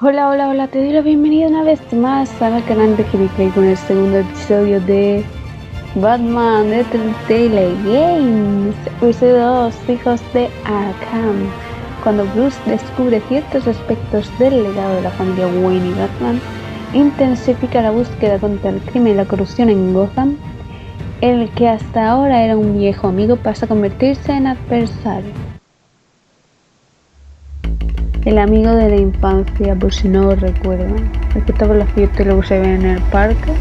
Hola, hola, hola, te doy la bienvenida una vez más al canal de Gameplay con el segundo episodio de Batman de Telltale Games, episodio 2, Hijos de Arkham. Cuando Bruce descubre ciertos aspectos del legado de la familia Wayne y Batman, intensifica la búsqueda contra el crimen y la corrupción en Gotham. El que hasta ahora era un viejo amigo pasa a convertirse en adversario. El amigo de la infancia, por si no lo recuerdan, el que estaba en la fiesta y luego se ve en el parque,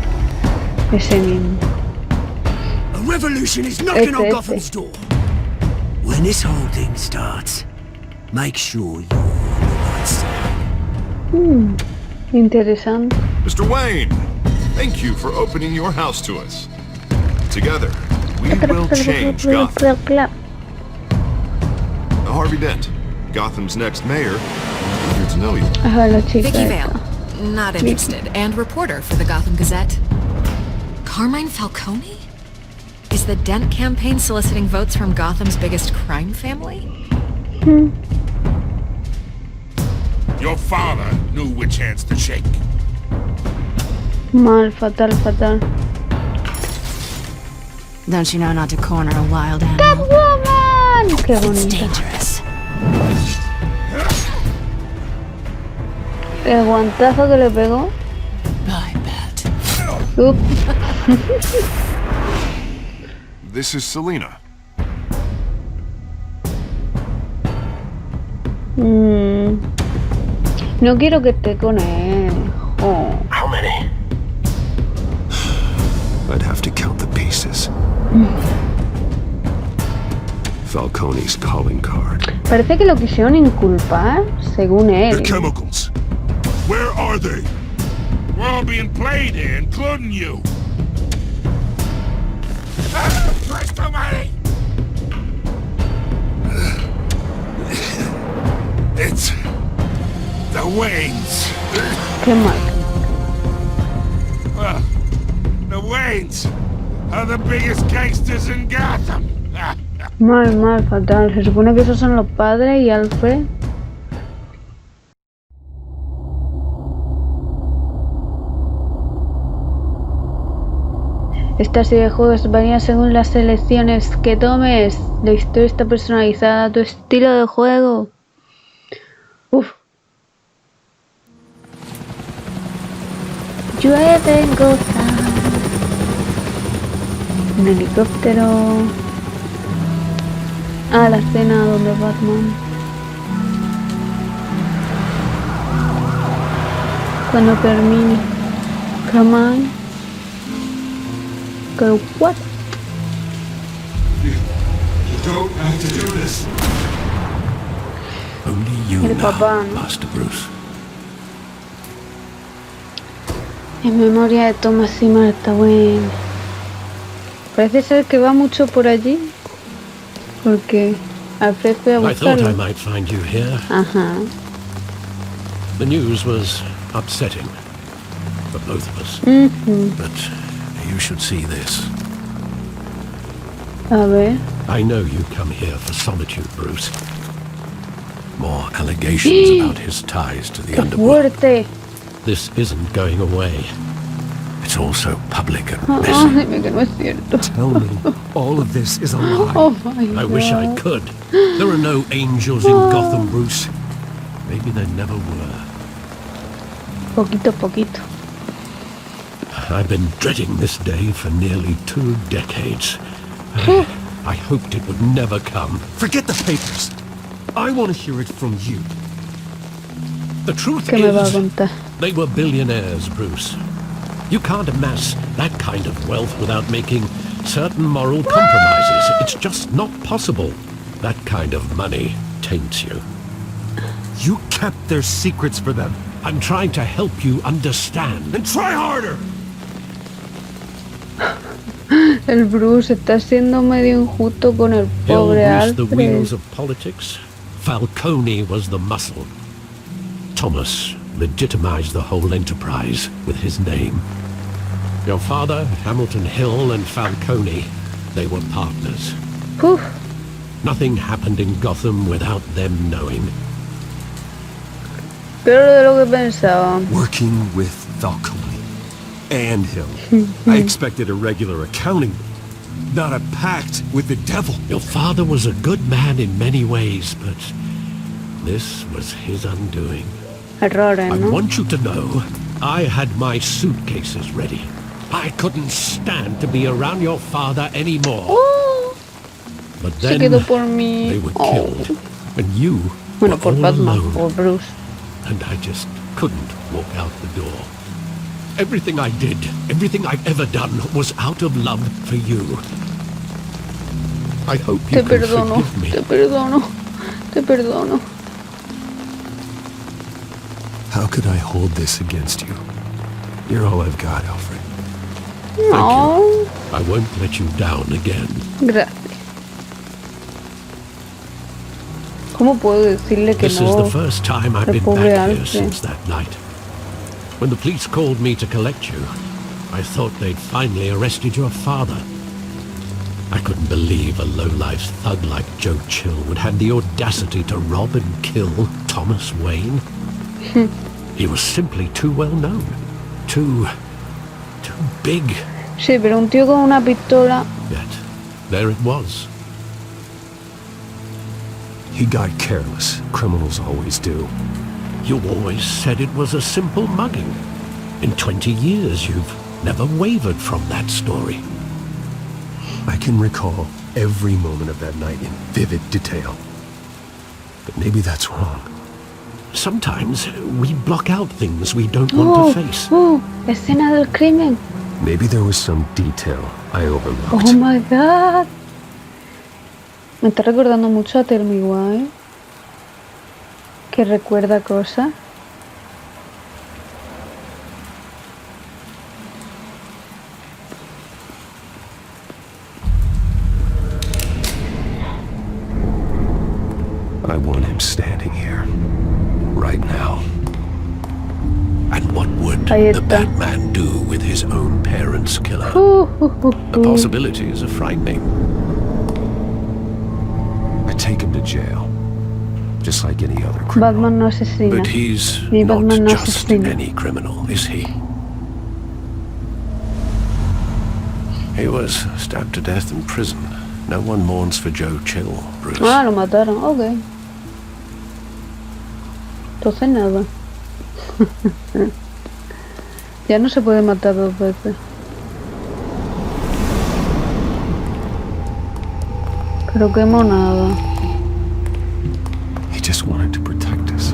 ese mismo. A revolution is knocking on Gotham's door. When this whole thing starts, make sure you're on the right side. Interesante. Mr. Wayne, thank you for opening your house to us. Together, we will change Gotham. Harvey Dent, Gotham's next mayor, here to know you. Vicky Vale, not interested, and reporter for the Gotham Gazette. Carmine Falcone? Is the Dent campaign soliciting votes from Gotham's biggest crime family? Your father knew which hands to shake. Mal, fatal, fatal. Don't you know not to corner a wild animal? ¡Catwoman! ¡Qué It's bonita! dangerous. El guantazo que le pegó. I bet. This is Selina. No quiero que esté con él. Oh. How many? I'd have to count the pieces. Falcone's calling card. Parece que lo quisieron inculpar, según The él. chemicals. Where are they? We're all being played here, including you. Christ almighty! It's the Waynes. Qué mal. Well, the Waynes are the biggest gangsters in Gotham. Mal, mal, fatal. Se supone que esos son los padres y Alfred. Esta serie de juegos varía según las selecciones que tomes. La historia está personalizada a tu estilo de juego. Uf. Llueve en Gotham. Un helicóptero. Ah, la escena donde Batman. Cuando termine. Come on. Go what? You don't have to do this. Only you El now, papá, ¿no? Master Bruce. En memoria de Thomas y Martha Wayne. Parece ser que va mucho por allí. Porque Alfred fue a I thought I buscarlo. might find you here. Ajá. The news was upsetting for both of us. But you should see this. A ver. I know you come here for solitude, Bruce. More allegations about his ties to the ¡Qué underworld. fuerte! This isn't going away. It's all so public and Oh, messy. dime que no es cierto. Tell me, all of this is a lie. Oh my God. I wish I could. There are no angels in Gotham, Bruce. Maybe there never were. Poquito, poquito. I've been dreading this day for nearly 2 decades. I hoped it would never come. Forget the papers. I want to hear it from you. The truth ¿Qué me va a is, contar? they were billionaires, Bruce. You can't amass that kind of wealth without making certain moral compromises. It's just not possible. That kind of money taints you. You kept their secrets for them. I'm trying to help you understand. Then try harder! El Bruce está siendo medio injusto con el He'll pobre grease the wheels Alfred. of politics. Falcone was the muscle. Thomas legitimized the whole enterprise with his name. Your father, Hamilton Hill, and Falcone, they were partners. Uf, Nothing happened in Gotham without them knowing. Pero de lo que pensaba. Working with Falcone and him. I expected a regular accounting, not a pact with the devil. Your father was a good man in many ways, but this was his undoing. Errores, I ¿no? want you to know, I had my suitcases ready. I couldn't stand to be around your father anymore. Oh, But se then quedó por mí. they were Oh. killed, and you Bueno, were por all Batman, alone, por Bruce. and I just couldn't walk out the door. Everything I did, everything I've ever done, was out of love for you. I hope you Te can perdono, forgive me. te perdono, te perdono. How could I hold this against you? You're all I've got, Alfred. No, I won't let you down again. gracias. ¿Cómo puedo decirle que This is no? the first time I've El been pobre back here Alfred. since that night. When the police called me to collect you, I thought they'd finally arrested your father. I couldn't believe a low-life thug like Joe Chill would have the audacity to rob and kill Thomas Wayne. He was simply too well known. Too big. Sí, pero un tío con una pistola. Yet, there it was. He got careless. Criminals always do. You always said it was a simple mugging. In 20 years, you've never wavered from that story. I can recall every moment of that night in vivid detail. But maybe that's wrong. Sometimes we block out things we don't want to face. Escena del crimen. Maybe there was some detail I overlooked. Oh my god. Me está recordando mucho a Tell Me Why. Que recuerda cosas. I want him standing here, right now. And what would Ahí the está. Batman do with his own parents' killer? The possibilities are frightening. I take him to jail, just like any other criminal. Batman no asesina. But he's Ni not Batman no just asesina. any criminal, is he? He was stabbed to death in prison. No one mourns for Joe Chill, Bruce. Ah, lo mataron. Ok. Entonces nada. Ya no se puede matar dos veces. Pero qué monada. He just wanted to protect us.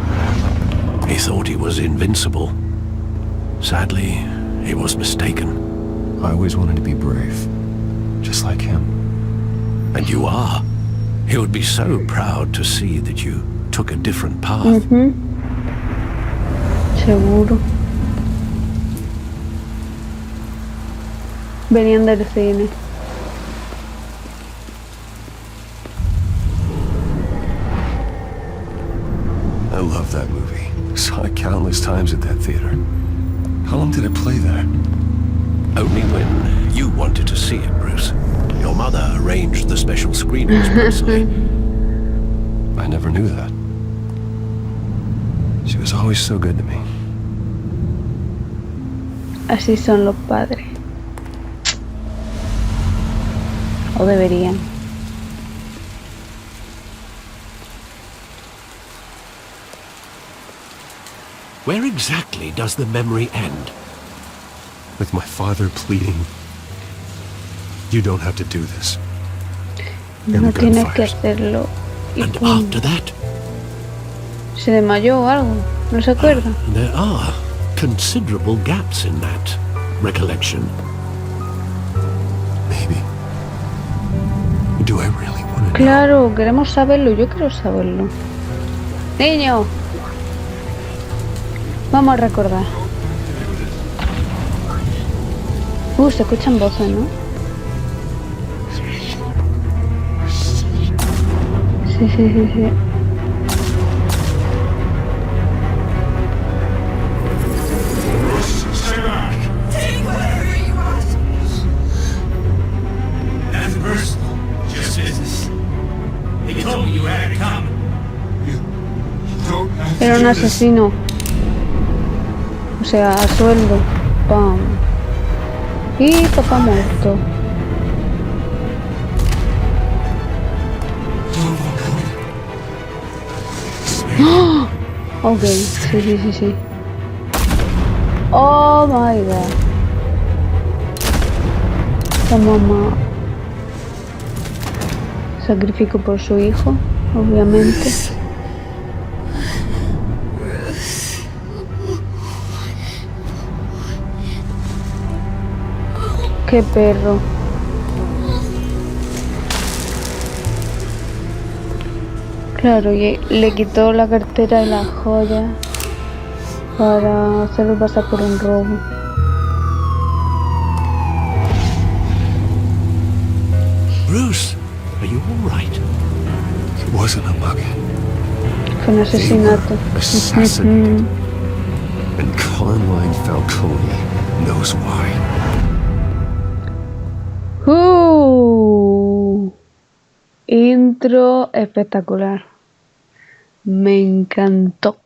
He thought he was invincible. Sadly, he was mistaken. I always wanted to be brave, just like him. And you are. He would be so proud to see that you took a different path. Seguro. Venían del cine. I love that movie. Saw it countless times at that theater. How long did it play there? Only when you wanted to see it, Bruce. Your mother arranged the special screenings personally. I never knew that. She was always so good to me. Así son los padres. O deberían. Where exactly does the memory end? With my father pleading, "You don't have to do this." And No the tienes que gunfires. hacerlo. Y And pum. after that, Se desmayó o algo. ¿No se acuerda? there are considerable gaps in that recollection. Maybe. Do I really want to know? Claro, queremos saberlo. Yo quiero saberlo. Niño. Vamos a recordar. Se escuchan voces, ¿no? Sí, sí, sí, sí. Stay back. Take whatever you want. Nothing personal, just business. Era un asesino. O sea, a sueldo. Pam. Y papá muerto. ¡Oh! Ok, sí. Oh my god. La mamá sacrificó por su hijo, obviamente. Qué perro. Claro, y le quitó la cartera y la joya para hacerlo pasar por un robo. Bruce, are you all right? It wasn't a mug. Fue un asesinato. Assassinated. And Carmine Falcone knows why. Intro espectacular. Me encantó.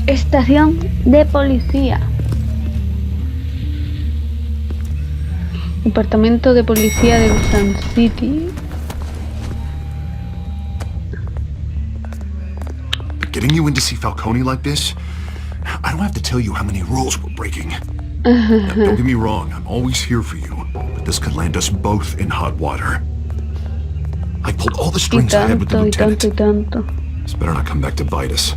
Estación de policía. Departamento de policía de Sun City. Getting you in to see Falcone like this? I don't have to tell you how many rules we're breaking. Now, don't get me wrong, I'm always here for you, but this could land us both in hot water. I pulled all the strings I had with the lieutenant. This better not come back to bite us.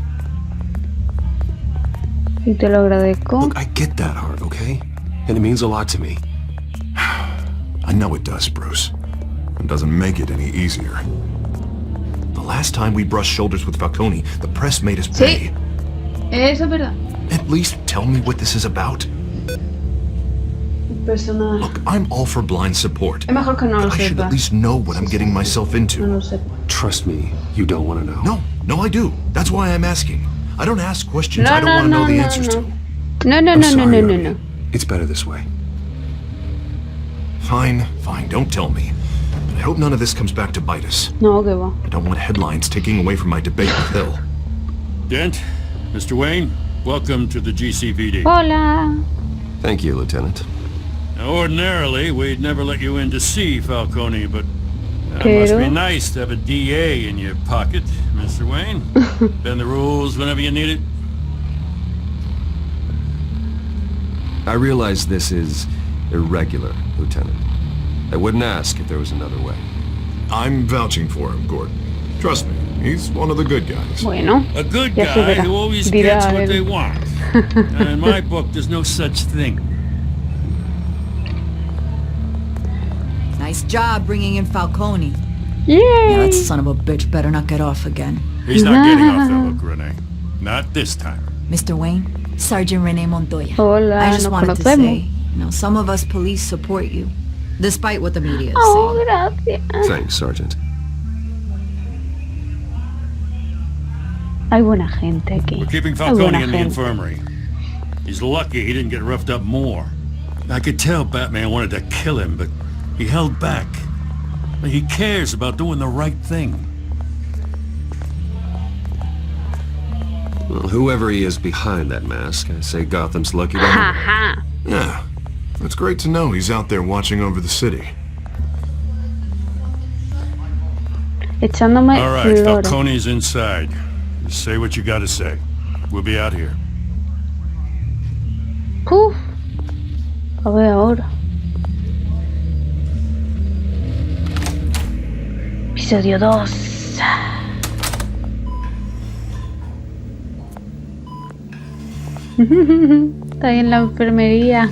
Y te lo agradezco. Look, I get that, Hart, okay? And it means a lot to me. I know it does, Bruce. It doesn't make it any easier. The last time we brushed shoulders with Falcone, the press made us pay. Sí, eso es verdad. At least tell me what this is about. Personal. Look, I'm all for blind support. Es mejor que no lo I should sepa. at least know what I'm getting myself No into. lo sepa. Trust me, you don't want to know. No, I do. That's why I'm asking. I don't ask questions I don't want to know the answers to. No. I'm sorry, Arnie. It's better this way. Fine, don't tell me. But I hope none of this comes back to bite us. No, que va. I don't want headlines taking away from my debate with Hill. Dent, Mr. Wayne, welcome to the GCPD. Hola. Thank you, Lieutenant. Now, ordinarily, we'd never let you in to see Falcone, but it Pero must be nice to have a DA in your pocket, Mr. Wayne. Bend the rules whenever you need it. I realize this is irregular, Lieutenant. I wouldn't ask if there was another way. I'm vouching for him, Gordon. Trust me, he's one of the good guys. Bueno, A good ya se guy verá. who always Dirá gets what él. they want. And in my book, there's no such thing. Nice job bringing in Falcone. Yay. Yeah, that son of a bitch better not get off again. He's not getting off that hook, Renee. Not this time. Mr. Wayne, Sergeant Renee Montoya. Hola, I just nos wanted to conocemos. say, some of us police support you, despite what the media is Oh, saying. gracias. Thanks, Sergeant. Hay buena gente aquí. We're keeping Hay buena Falcone in the gente. infirmary. He's lucky he didn't get roughed up more. I could tell Batman wanted to kill him, but he held back. He cares about doing the right thing. Well, whoever he is behind that mask, I say Gotham's lucky to have him. Ajá. Yeah, it's great to know he's out there watching over the city. Echándome All right, flores. Falcone's inside. Just say what you gotta say. We'll be out here. Puf. A ver ahora. Episodio 2. Está en la enfermería.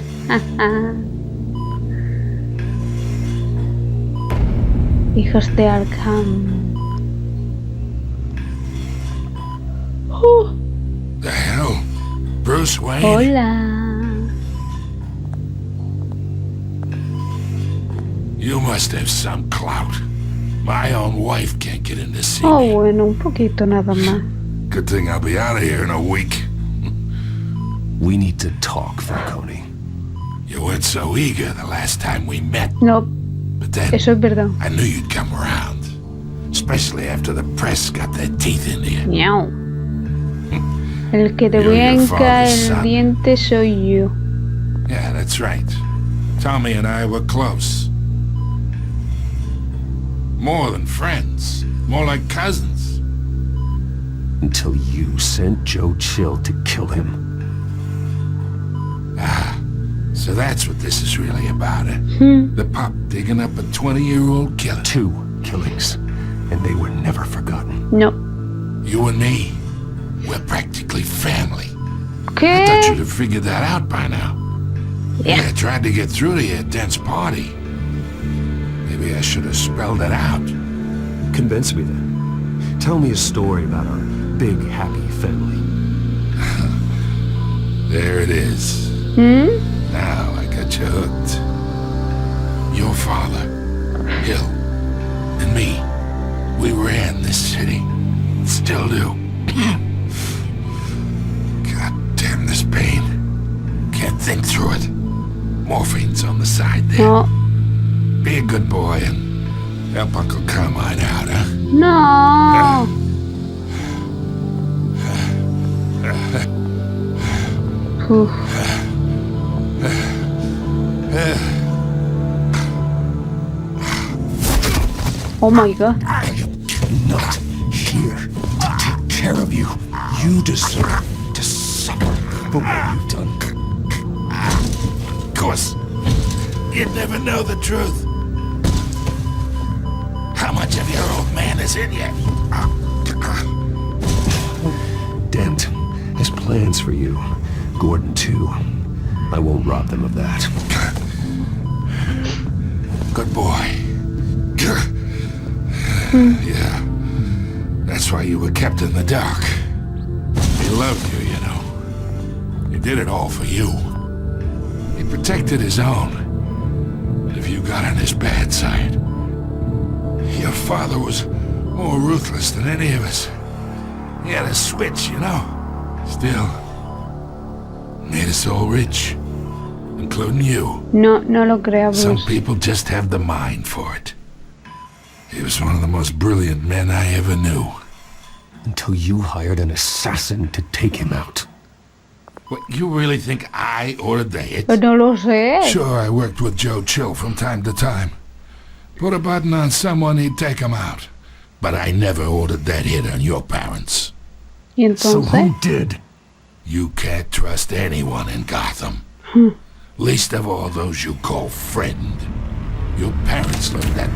Hijos de Arkham. The hell? Bruce Wayne? Hola. You must have some clout. My own wife can't get in to see Oh, me. bueno, un poquito nada más. Good thing I'll be out of here in a week. We need to talk, Falcone. You weren't so eager the last time we met. No. then Eso es verdad. I knew you'd come around. Especially after the press got their teeth into you. Miau. El que te You're voy a your hincar father's el son. diente soy yo. Yeah, that's right. Tommy and I were close. More than friends. More like cousins. Until you sent Joe Chill to kill him. So that's what this is really about, eh? The pup digging up a 20-year-old killer. 2 killings, and they were never forgotten. No. You and me, we're practically family. I thought ¿Qué? you'd have figured that out by now. Yeah, I tried to get through to your dense party. Maybe I should have spelled it out. Convince me then. Tell me a story about our big, happy family. There it is. Now I got you hooked. Your father, Hill, and me, we ran this city. Still do. God damn this pain. Can't think through it. Morphine's on the side there. No. Be a good boy and help Uncle Carmine out, huh? No. Uf. Oh my god. I am not here to take care of you. You deserve to suffer for what you've done. Of course, you'd never know the truth. How much of your old man is in you? Dent has plans for you. Gordon, too. I won't rob them of that. Good boy. Yeah. That's why you were kept in the dark. He loved you, you know. He did it all for you. He protected his own. But if you got on his bad side, your father was more ruthless than any of us. He had a switch, you know. Still, made us all rich, including you. No, no lo creo, Some Bruce. people just have the mind for it. He was one of the most brilliant men I ever knew. Until you hired an assassin to take him out. What, you really think I ordered the hit? Pues no lo sé. Sure, I worked with Joe Chill from time to time. Put a button on someone, he'd take him out. But I never ordered that hit on your parents. Y So entonces. who did? You can't trust anyone in Gotham. Least of all those you call friend. Your parents learned that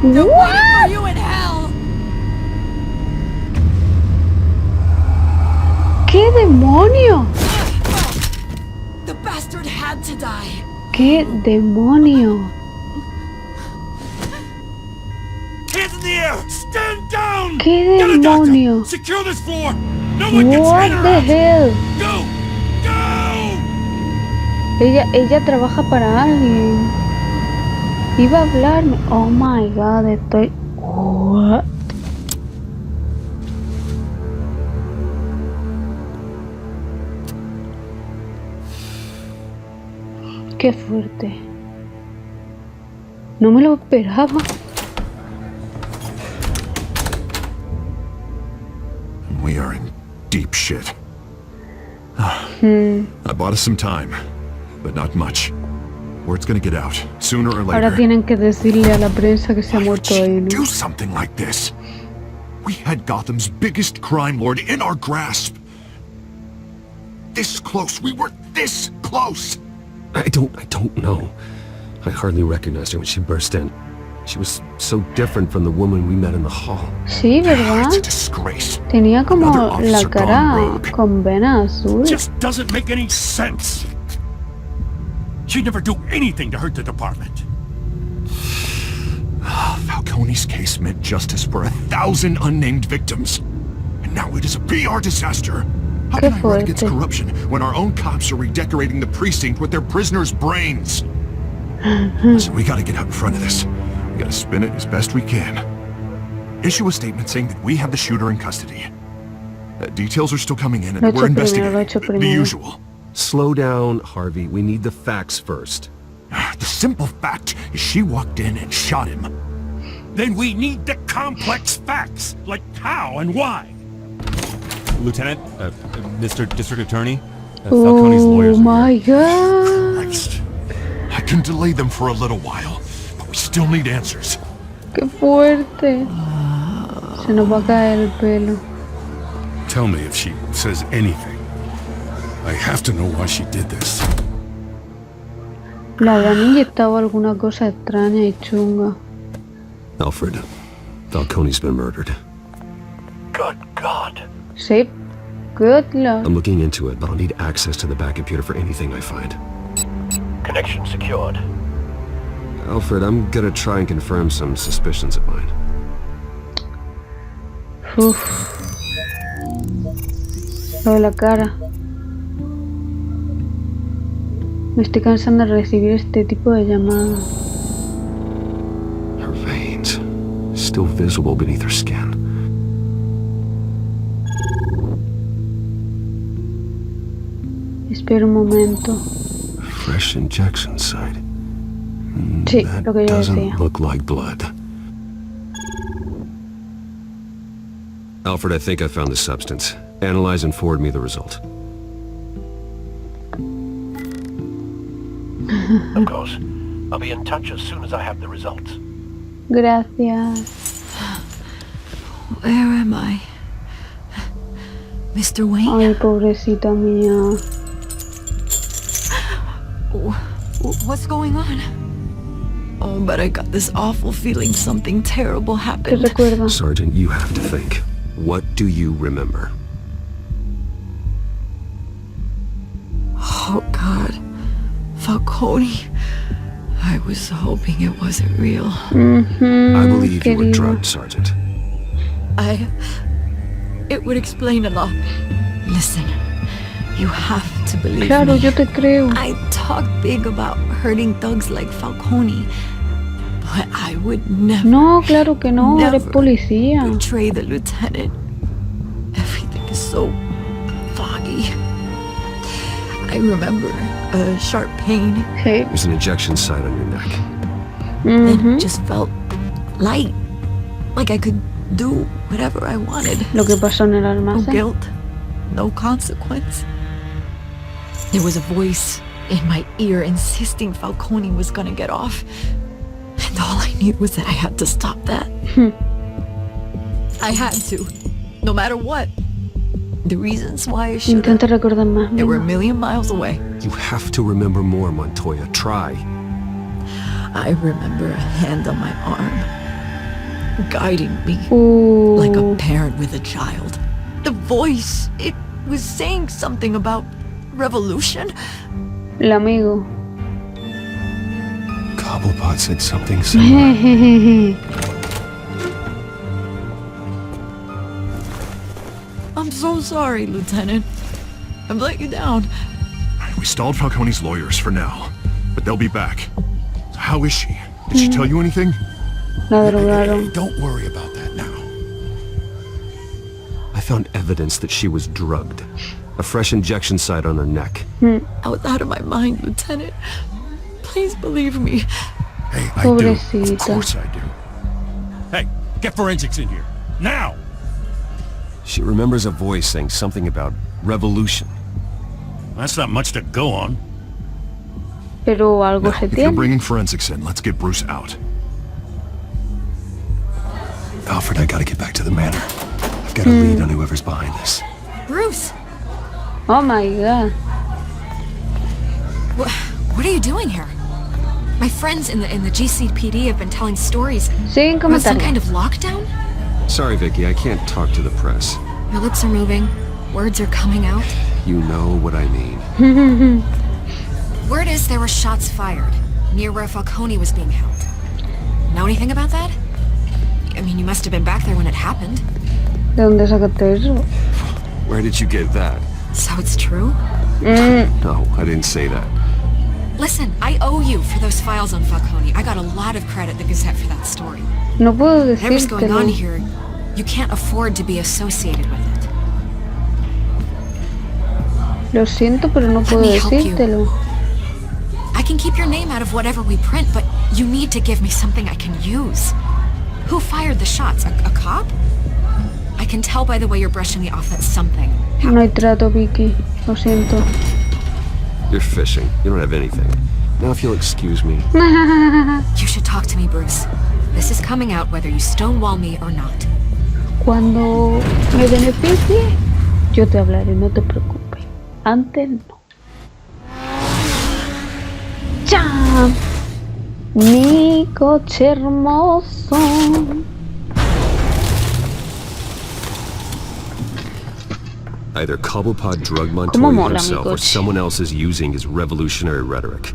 What? You in hell! ¿Qué demonio? The bastard had to die. ¿Qué demonio? Hands in the air! Stand down! ¿Qué Get a doctor! demonio? Secure this floor! No one gets What in or the out! hell? Go! Go! Ella trabaja para alguien. Iba a hablarme. Oh my god, estoy. What? Qué fuerte. No me lo esperaba. We are in deep shit. I bought us some time, but not much. Word's gonna get out, sooner or Ahora later. tienen que decirle a la prensa que se ha Why would muerto she él. do something like this? We had Gotham's biggest crime lord in our grasp. This close. We were this close. I don't know. I hardly recognized her when she burst in. She was so different from the woman we met in the hall. Sí, ¿verdad? It's a disgrace. Tenía como Another la officer cara gone rogue. con venas azules. Just doesn't make any sense. She'd never do anything to hurt the department. Falcone's case meant justice for 1,000 unnamed victims. And now it is a PR disaster. How Qué can I run against fuerte. corruption when our own cops are redecorating the precinct with their prisoners' brains? Listen, we gotta get out in front of this. We gotta spin it as best we can. Issue a statement saying that we have the shooter in custody. Details are still coming in Lo and he we're hecho primero, lo he investigating. hecho The primero. usual. Slow down, Harvey. We need the facts first. The simple fact is she walked in and shot him. Then we need the complex facts, like how and why. Lieutenant, Mr. District Attorney, Falcone's lawyers Oh are my here. god. Christ. I can delay them for a little while, but we still need answers. Qué fuerte. Se nos va a caer el pelo. Tell me if she says anything. I have to know why she did this. Le habrán inyectado alguna cosa extraña y chunga. Alfred, Falcone's been murdered. Good God. Sí. Good luck. I'm looking into it, but I'll need access to the back computer for anything I find. Connection secured. Alfred, I'm gonna try and confirm some suspicions of mine. Uf. Lo de la cara. Me estoy cansando de recibir este tipo de llamadas. Her veins, still visible beneath her skin. Espera un momento. Fresh injection site. Sí, That lo que yo doesn't decía. look like blood. Alfred, I think I found the substance. Analyze and forward me the result. Of course. I'll be in touch as soon as I have the results. Gracias. Where am I? Mr. Wayne? Ay, pobrecita mía. What's going on? Oh, but I got this awful feeling something terrible ¿Qué happened. recuerda? Sergeant, you have to think. What do you remember? Oh, God. Falcone. I was hoping it wasn't real. I believe you were querido. drugged, Sergeant. It would explain a lot. Listen, you have to believe Claro, me. yo te creo. I talk big about hurting thugs like Falcone, but I would never, No, claro que no, eres never policía. betray the lieutenant. Everything is so foggy. I remember a sharp pain. Sí. There's an injection site on your neck. Then it just felt light, like I could do whatever I wanted. Lo que pasó en el No almacén. guilt, no consequence. There was a voice in my ear insisting Falcone was gonna get off. And all I knew was that I had to stop that. I had to, no matter what. The reasons why I should Intenta recordar más. they were a venga. million miles away. You have to remember more, Montoya. Try. I remember a hand on my arm, guiding me like a Uh, parent with a child. The voice, it was saying something about revolution. el amigo. Cobblepot said something similar. I'm so sorry, Lieutenant. I've let you down. We stalled Falcone's lawyers for now, but they'll be back. How is she? Did she tell you anything? La drogaron. Don't worry about that now. I found evidence that she was drugged. A fresh injection site on her neck. I was out of my mind, Lieutenant. Please believe me. Hey, I do. Of Pobrecita. course I do. Hey, get forensics in here. Now! She remembers a voice saying something about revolution. That's not much to go on. Pero algo Now, se if you're tiene. bringing forensics in, let's get Bruce out. Alfred, I gotta get back to the manor. I've got a lead on whoever's behind this. Bruce, Oh my god. what are you doing here? My friends in the GCPD have been telling stories Siguen about some comentando. kind of lockdown. Sorry, Vicky, I can't talk to the press. Your lips are moving, words are coming out. You know what I mean. Word is there were shots fired near where Falcone was being held. Know anything about that? I mean, you must have been back there when it happened. ¿De dónde sacaste eso? Where did you get that? So it's true? No, I didn't say that. Listen, I owe you for those files on Falcone. I got a lot of credit at the Gazette for that story. No puedo Whatever's going on decírtelo. here, you can't afford to be associated with it. Lo siento, pero no puedo me help you. decírtelo. I can keep your name out of whatever we print, but you need to give me something I can use. Who fired the shots? A cop? I can tell by the way you're brushing me off that something happened. No hay trato, Vicky. Lo siento. You're fishing. You don't have anything. Now if you'll excuse me. You should talk to me, Bruce. This is coming out whether you stonewall me or not. Cuando me beneficie, yo te hablaré, no te preocupes. Antes no. ¡Cham! Mi coche hermoso. Either Cobblepot drug ¿Cómo Montoya mola mi himself or coche? someone else is using his revolutionary rhetoric.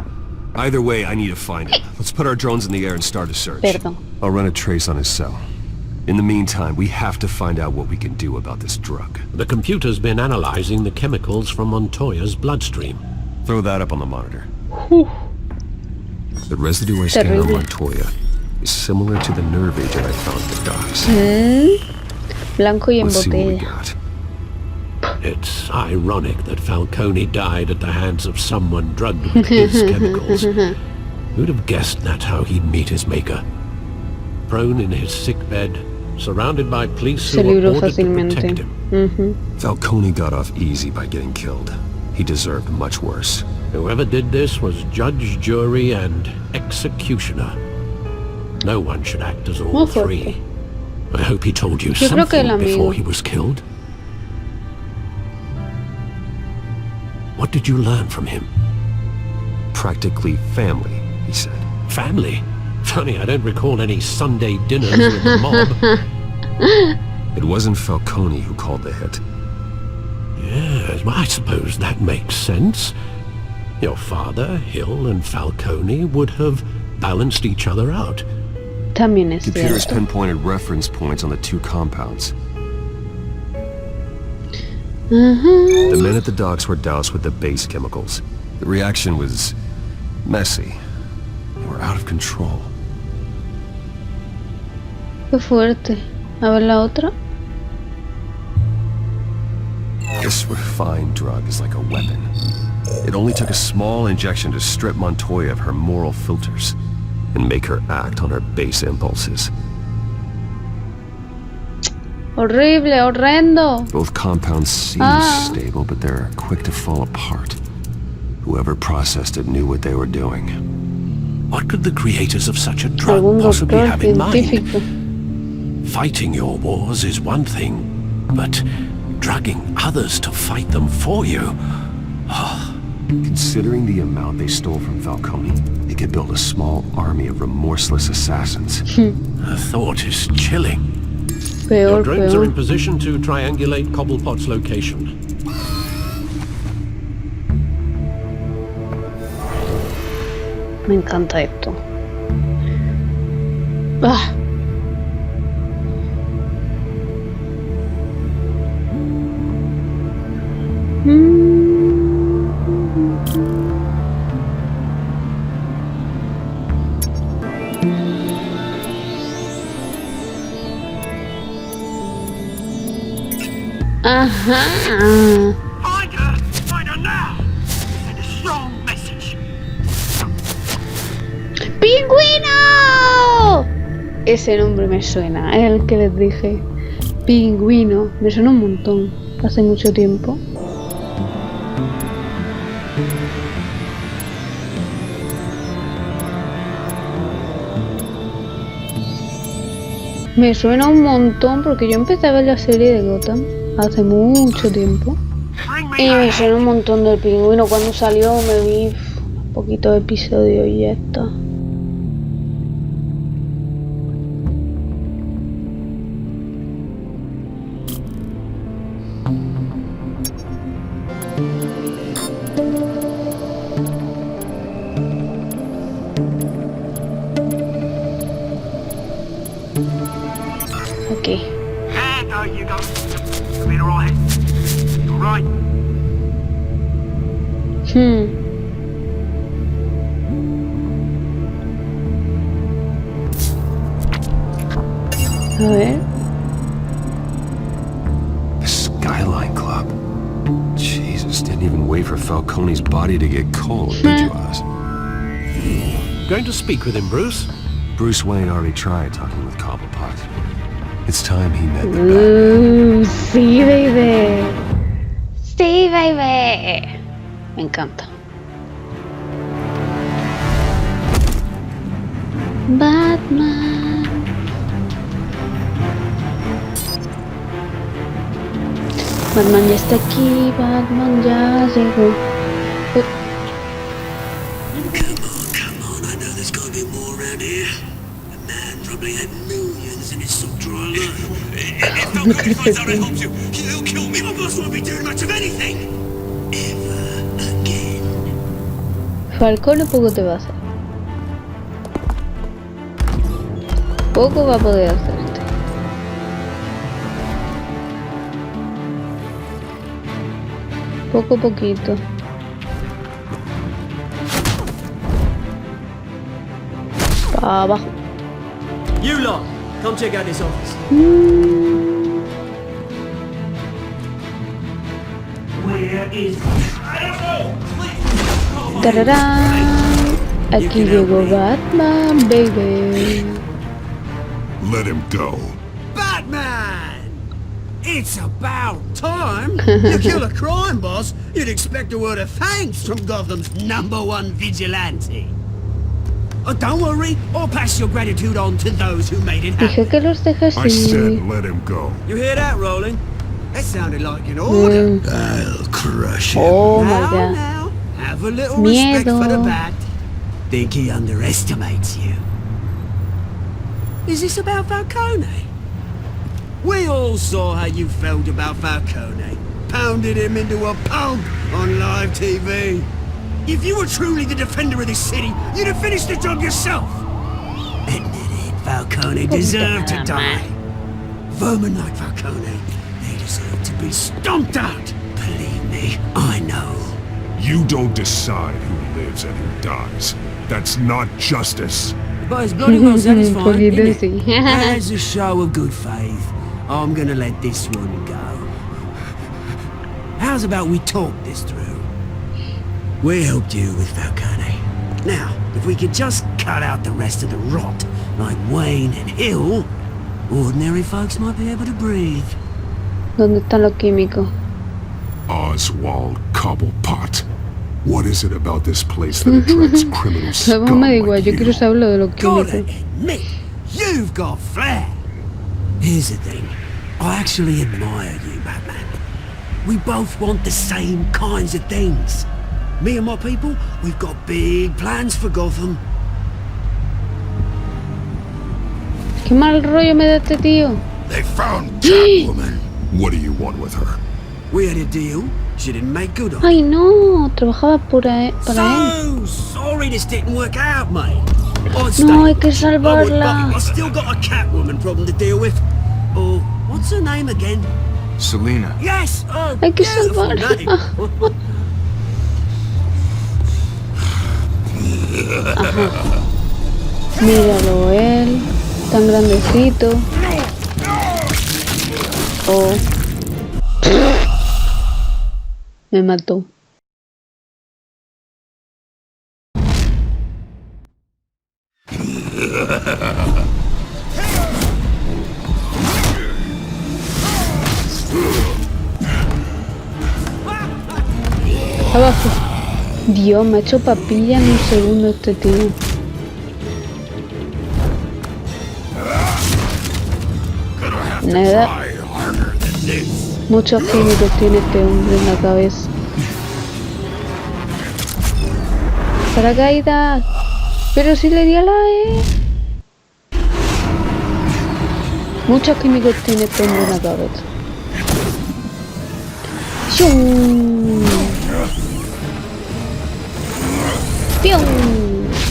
Either way, I need to find him. Let's put our drones in the air and start a search. Perdón. I'll run a trace on his cell. In the meantime, we have to find out what we can do about this drug. The computer's been analyzing the chemicals from Montoya's bloodstream. Throw that up on the monitor. The residue I scanned on Terrible. Montoya is similar to the nerve agent I found at the docks. Blanco y en Let's see what we botella. got. It's ironic that Falcone died at the hands of someone drugged with his chemicals. Who'd have guessed that's how he'd meet his maker? Prone in his sickbed, surrounded by police Se who were libró ordered to fácilmente. protect him. Falcone got off easy by getting killed. He deserved much worse. Whoever did this was judge, jury, and executioner. No one should act as all Muy fuerte. three. I hope he told you Yo creo que el something amigo. before he was killed. What did you learn from him? Practically family, he said. Family? Funny, I don't recall any Sunday dinners with the mob. It wasn't Falcone who called the hit. Yes, well, I suppose that makes sense. Your father, Hill, and Falcone would have balanced each other out. También es Computers cierto. pinpointed reference points on the two compounds. Ajá. The men at the docks were doused with the base chemicals. The reaction was messy. They were out of control. Qué fuerte. A ver la otra. This refined drug is like a weapon. It only took a small injection to strip Montoya of her moral filters and make her act on her base impulses. Horrible, horrendo. Both compounds seem stable, but they're quick to fall apart. Whoever processed it knew what they were doing. What could the creators of such a drug Algún possibly doctor have in científico. mind? Fighting your wars is one thing, but drugging others to fight them for you? Considering the amount they stole from Falcone, they could build a small army of remorseless assassins. The thought is chilling. Peor, Your drones are in peor. position to triangulate Cobblepot's location. Me encanta esto. Ah. Ajá. Find her! Find her now! Send a strong message. ¡Pingüino! Ese nombre me suena, es el que les dije. Pingüino, me suena un montón. Hace mucho tiempo. Me suena un montón porque yo empecé a ver la serie de Gotham hace mucho tiempo. Y me suena un montón del pingüino. Cuando salió me vi un poquito de episodio y ya está. Ok. And there you go. You been alright? You alright? A ver. The Skyline Club. Jesus, didn't even wait for Falcone's body to get cold, did you, Oz? Going to speak with him, Bruce? Bruce Wayne already tried talking with Cobblepot. It's time he met the Batman. Sí, baby. Sí, baby. Me encanta. Batman. Batman ya está aquí. Batman ya llegó. Come on, I know there's gotta be more around here. The man probably had millions in his soul drawer alone. If nobody finds out I helped you, he'll kill me. My boss won't be doing much of anything. Ever again. Falcone poco te va a hacer. Poco va a poder hacerte. Poquito. Pa' abajo. You lot, come check out this office. Where is I don't know. Please. ¡Tararán! Aquí llegó Batman, baby. Let him go. Batman! It's about time. You kill a crime boss, you'd expect a word of thanks from Gotham's #1 vigilante. Oh, don't worry, I'll pass your gratitude on to those who made it Dije happen. que los deja I said así. let him go. You hear that, Roland? That sounded like an order. I'll crush him. Oh my Now, god. now, have a little respect Miedo. for the Bat. Think he underestimates you. Is this about Falcone? We all saw how you felt about Falcone. Pounded him into a pulp on live TV. If you were truly the defender of this city, you'd have finished the job yourself. Admit it, Falcone deserved to die. Vermin like Falcone, they deserve to be stomped out. Believe me, I know. You don't decide who lives and who dies. That's not justice. But it's bloody well satisfying, Poquito isn't it? sí. As a show of good faith, I'm gonna let this one go. How's about we talk this through? We helped you with Falcone. Now, if we could just cut out the rest of the rot, like Wayne and Hill, ordinary folks might be able to breathe. ¿Dónde están los químicos? Oswald Cobblepot. What is it about this place that attracts criminal No scum me da igual, like yo quiero you? saber lo de los Gotta químicos. admit, you've got flair. Here's the thing. I actually admire you, Batman. We both want the same kinds of things. Me and my people, we've got big plans for Gotham. Qué mal rollo me da este tío. They found Catwoman. What do you want with her? We had a deal. She didn't make good on it. Ay no, trabajaba para él. So sorry this didn't work out, mate. No, hay que salvarla. I still got a Catwoman problem to deal with. Oh, what's her name again? Selina. Yes! Hay que beautiful salvarla. name. Míralo él, tan grandecito. Oh. Me mató. Abajo. Dios, me ha hecho papilla en un segundo este tío. Nada. Muchos químicos tiene este hombre en la cabeza. Paracaídas. Pero si le di a la E. Muchos químicos tiene este hombre en la cabeza. ¡Shum! ¡Pium!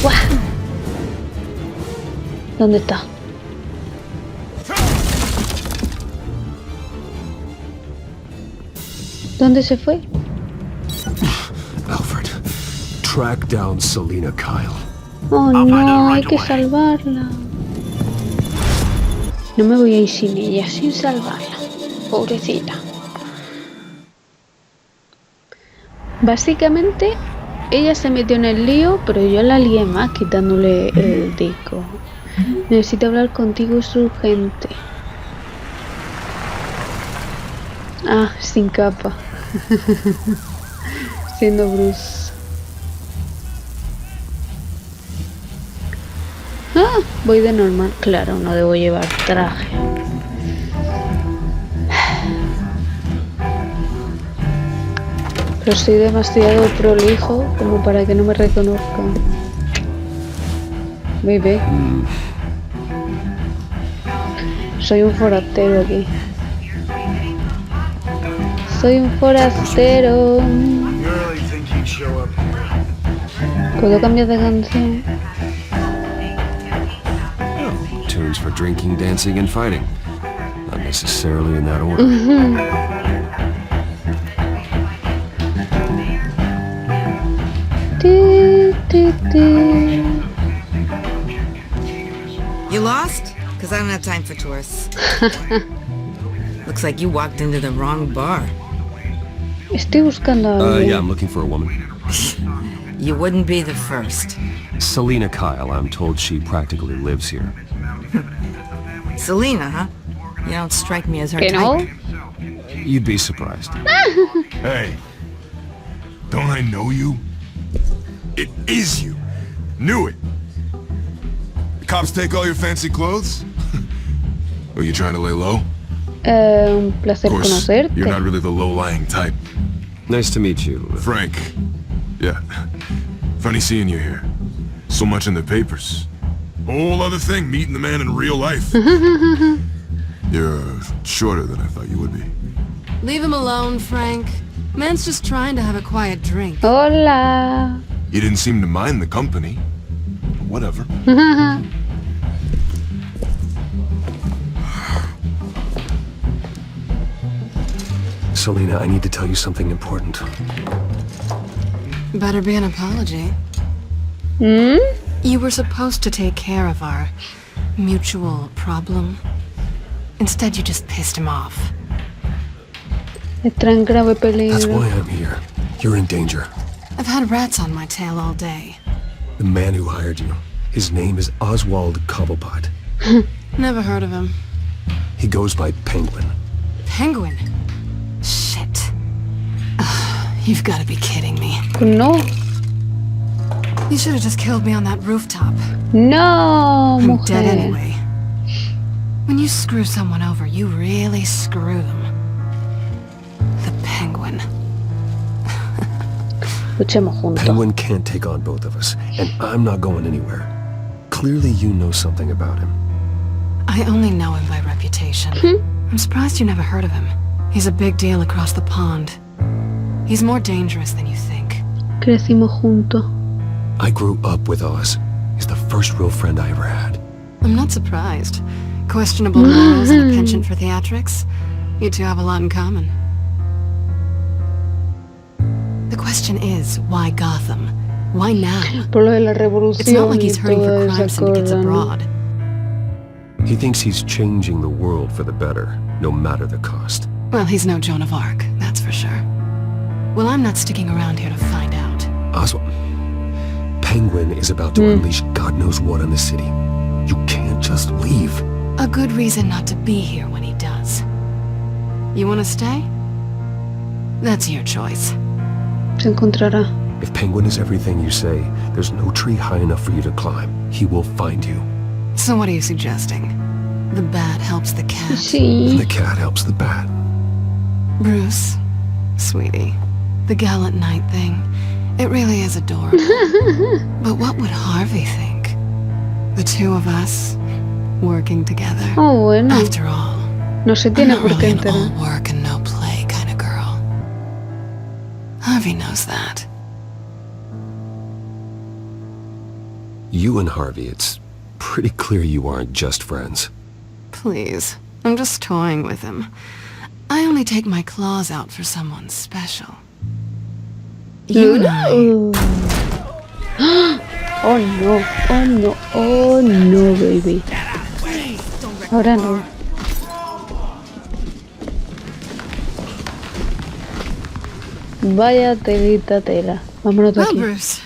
¡Guau! ¿Dónde está? ¿Dónde se fue? Alfred, track down Selina Kyle. Oh no, hay que salvarla. No me voy a ir sin ella, sin salvarla. Pobrecita. Básicamente, ella se metió en el lío, pero yo la lié más quitándole el disco. Necesito hablar contigo, es urgente. Ah, sin capa. Siendo Bruce. Ah, voy de normal. Claro, no debo llevar traje. Pero soy demasiado prolijo como para que no me reconozcan. Bebé. Soy un forastero aquí. Soy un forastero. ¿Puedo cambiar de canción? Tunes for drinking, dancing, and fighting. Not necessarily in that order. You lost? Because I don't have time for tourists. Looks like you walked into the wrong bar. Estoy buscando a alguien. Yeah, I'm looking for a woman. You wouldn't be the first. Selina Kyle, I'm told she practically lives here. Selina, huh? You don't strike me as her ¿Que no? type. You'd be surprised. Hey, don't I know you? It is you. Knew it. The cops take all your fancy clothes? Are you trying to lay low? Un placer Of course, conocerte. you're not really the low-lying type. Nice to meet you. Frank. Yeah. Funny seeing you here. So much in the papers. Whole other thing, meeting the man in real life. You're shorter than I thought you would be. Leave him alone, Frank. Man's just trying to have a quiet drink. Hola. You didn't seem to mind the company. Whatever. Selina, I need to tell you something important. Better be an apology. You were supposed to take care of our mutual problem. Instead, you just pissed him off. Está en grave peligro. That's why I'm here. You're in danger. I've had rats on my tail all day. The man who hired you, his name is Oswald Cobblepot. Never heard of him. He goes by Penguin. Penguin? Shit. You've got to be kidding me. No. You should have just killed me on that rooftop. No, I'm mujer. dead anyway. When you screw someone over, you really screw them. The Penguin. Luchemos juntos. Penguin can't take on both of us, and I'm not going anywhere. Clearly you know something about him. I only know him by reputation. I'm surprised you never heard of him. He's a big deal across the pond. He's more dangerous than you think. Crecimos juntos. I grew up with Oz. He's the first real friend I ever had. I'm not surprised. Questionable morals and a penchant for theatrics. You two have a lot in common. The question is, why Gotham? Why now? Por lo de la revolución. It's not like he's hurting for crime syndicates ¿no? abroad. He thinks he's changing the world for the better, no matter the cost. Well, he's no Joan of Arc, that's for sure. Well, I'm not sticking around here to find out. Oswald, Penguin is about to unleash God knows what on the city. You can't just leave. A good reason not to be here when he does. You want to stay? That's your choice. Se encontrará. If Penguin is everything you say, there's no tree high enough for you to climb. He will find you. So what are you suggesting? The bat helps the cat? Sí. And the cat helps the bat. Bruce, sweetie, the gallant knight thing, it really is adorable. But what would Harvey think? The two of us, working together. Oh, bueno. After all, No se I'm tiene not por really qué an enterar. all work and no play kind of girl. Harvey knows that. You and Harvey, it's pretty clear you aren't just friends. Please, I'm just toying with him. I only take my claws out for someone special. You and I... Oh no, oh no, oh no, baby. Ahora no. Vaya telita tela. Vámonos de Well, aquí. Bruce,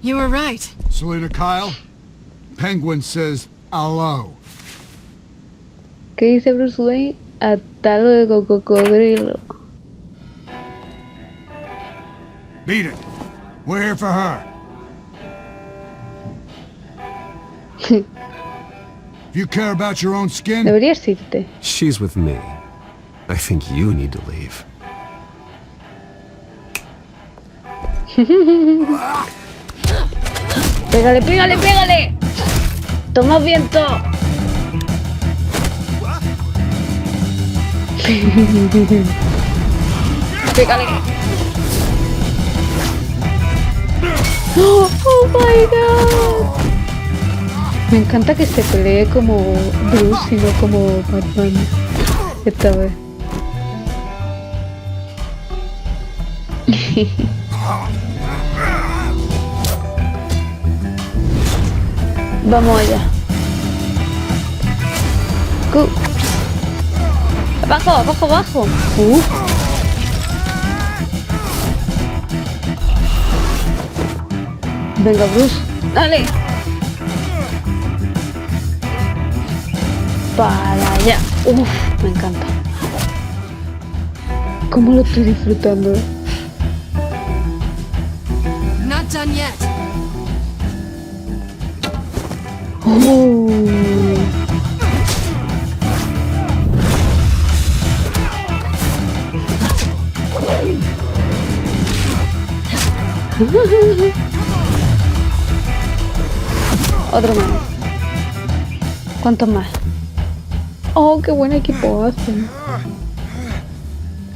you were right. Selina Kyle, Penguin says hello. ¿Qué dice Bruce Wayne? Atado de cocodrilo. Beat it. We're here for her. If you care about your own skin, Deberías irte. She's with me. I think you need to leave. Pégale, pégale, pégale. Toma viento. Pégale. Oh my god. Me encanta que se pelee como Bruce y no como Batman esta vez. Vamos allá. Abajo, abajo, abajo. Venga, Bruce. Dale. Para allá. Uf, me encanta. ¿Cómo lo estoy disfrutando? Not done yet. Otro más. ¿Cuántos más? Oh, qué buen equipo hacen.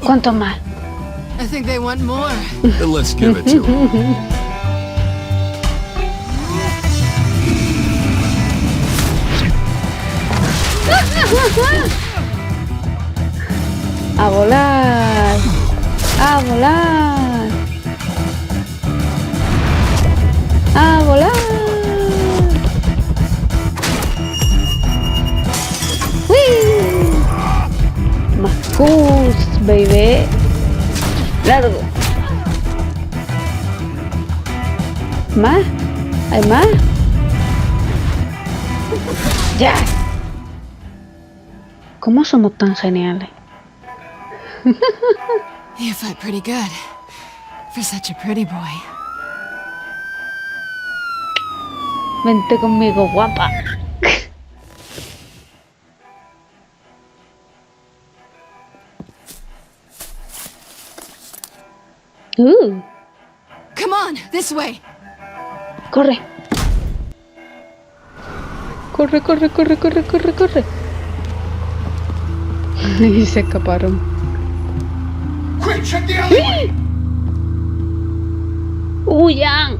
¿Cuántos más? I think they want more. Then let's give it to her. A volar. A volar. A volar. ¡Wii! Más push, baby. Largo. ¿Más? ¿Hay más? ¡Ya! ¿Cómo somos tan geniales? You fight pretty good for such a pretty boy. Vente conmigo, guapa. Come on, this way. Corre. Corre, corre, corre, corre, corre, corre. Y se escaparon. quick, check the alleyway. ¡Huyan!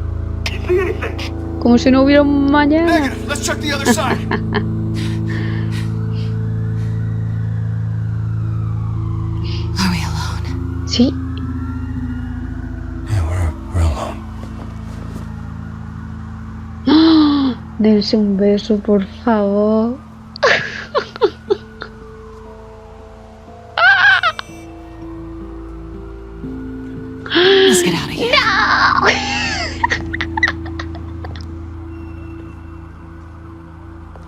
Como si no hubiera un mañana. Negative. Let's check the other side. Are we alone? Sí. Yeah, we're alone. ¡Ah! Dense un beso, por favor. Let's get out of here.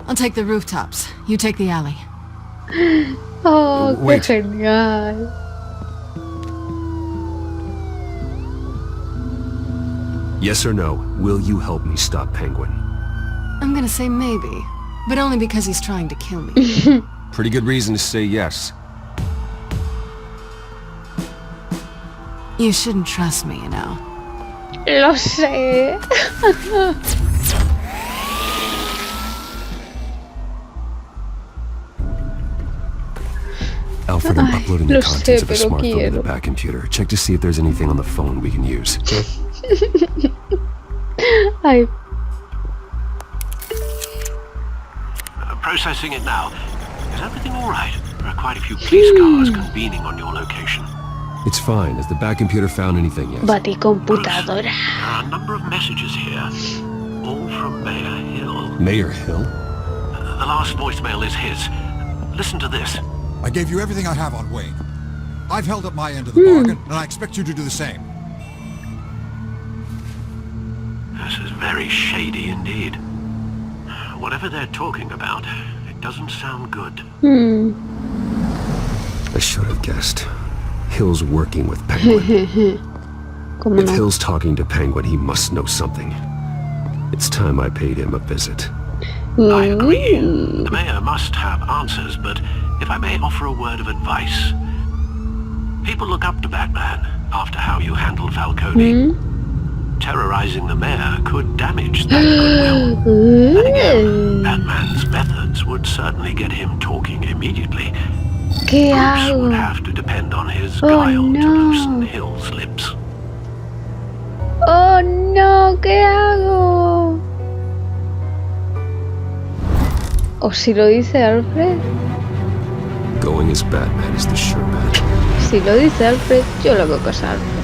I'll take the rooftops. You take the alley. Oh, qué Wait. genial. Yes or no, will you help me stop Penguin? I'm gonna say maybe, but only because he's trying to kill me. Pretty good reason to say yes. You shouldn't trust me, you know. Lo sé. Alfred, I'm Ay, uploading the lo contents sé, of a pero smartphone to quiero. the back computer. Check to see if there's anything on the phone we can use. Ay, Processing it now. Is everything all right? There are quite a few police cars convening on your location. It's fine. Has the back computer found anything yet? baticomputadora. There are a number of messages here, all from Mayor Hill. Mayor Hill? The last voicemail is his. Listen to this. I gave you everything I have on Wayne. I've held up my end of the bargain, and I expect you to do the same. very shady indeed. Whatever they're talking about, it doesn't sound good. I should have guessed. Hill's working with Penguin. If Hill's talking to Penguin, he must know something. It's time I paid him a visit. I agree. The mayor must have answers, but if I may offer a word of advice. People look up to Batman after how you handled Falcone. Terrorizing the mayor could damage that goodwill. And again, Batman's methods would certainly get him talking immediately. Bruce would have to depend on his guile to loosen Hill's lips. Oh no, ¿qué hago? ¿O si lo dice Alfred? Going as Batman is the sure bet. Si lo dice Alfred, yo lo hago caso a Alfred.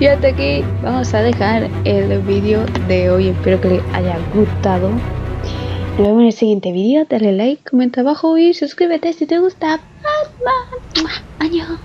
Y hasta aquí vamos a dejar el vídeo de hoy. Espero que les haya gustado. Nos vemos en el siguiente vídeo. Dale like, comenta abajo y suscríbete si te gusta. ¡Annyeong!